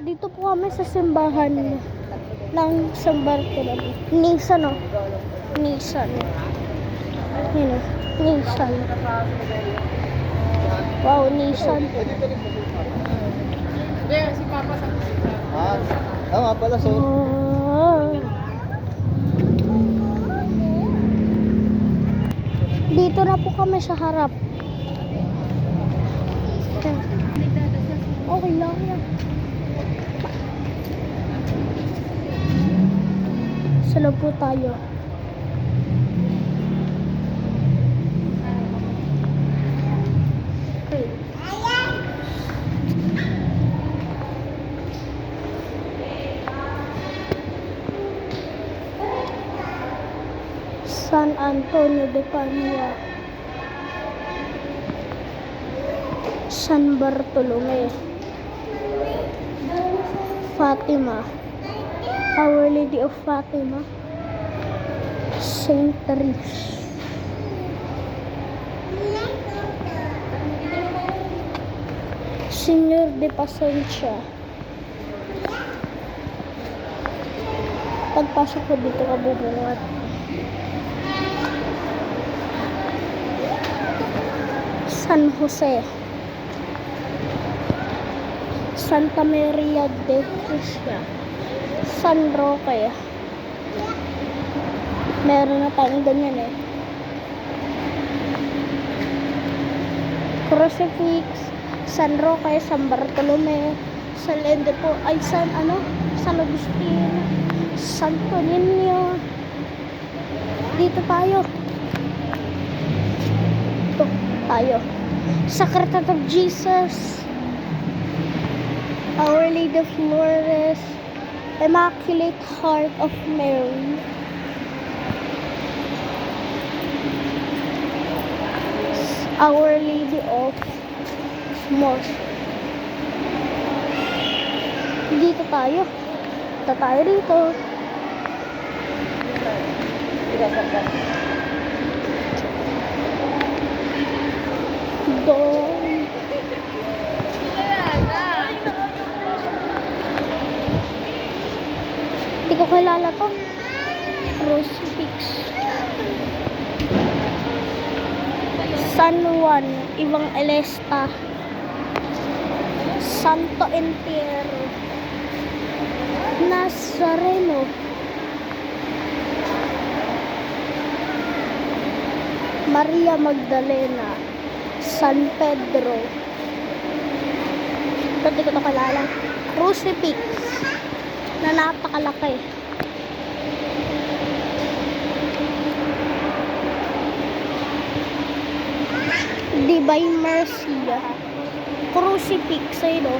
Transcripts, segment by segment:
Dito po kami sa simbahan ng San Bartolome. Nissan, oh. Nissan. Yun, oh. Nissan. Wow, Nissan. Si Papa sa Oo nga pala, so. Oh. Dito na po kami sa harap. Okay lang yan. Salo po tayo. San Antonio de Padua, San Bartolome, Fatima, Our Lady of Fatima, Saint Therese, Señor de Pasencia. Pagpasok ko dito kabubungat. San Jose, Santa Maria de Cristia, San Roque. Meron na tayong ganyan eh. Crucifix, San Roque, San Bartolome, San Lende po, ay San Agustin, Santo Niño. Dito tayo. Ito tayo. Sacrament of Jesus, Our Lady of Lourdes, Immaculate Heart of Mary, Our Lady of Mosque. Dito tayo. Dito tayo dito. Doon. Hindi ko kilala to. Crucifix. San Juan Evangelista, Santo Entierro, Nazareno, Maria Magdalena, San Pedro. Ito, di ko ito kilala. Crucifix na napakalaki. Divine Mercy. Crucifix, ayun o.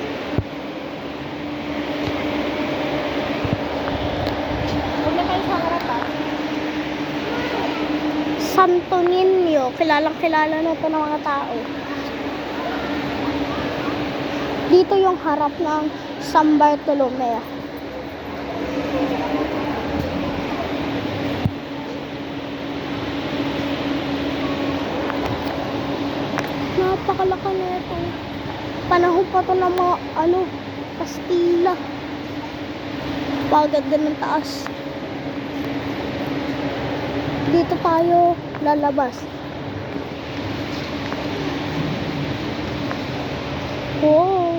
Huwag na kayo sa harap ha. Santo Niño. Kilalang kilala na ito ng mga tao. Dito yung harap ng San Bartolome. Napakalaki na ito. Panahon pa ito ng mga Kastila. Paganda ng taas. Dito tayo lalabas. Wow.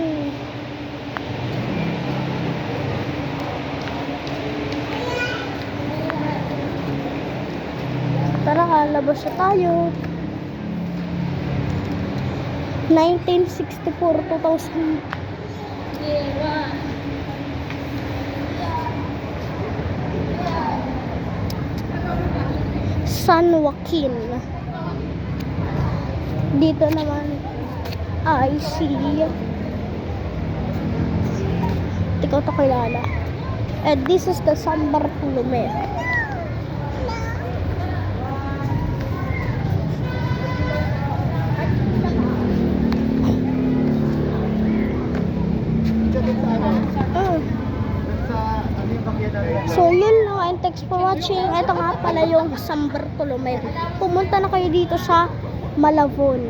Tara, labas na tayo. 1964, 2000. San Joaquin. Dito naman ay si ikaw to kilala. And this is the San Bartolome. So yun lang, and thanks for watching. Ito nga pala yung San Bartolome. Pumunta na kayo dito sa Malabon.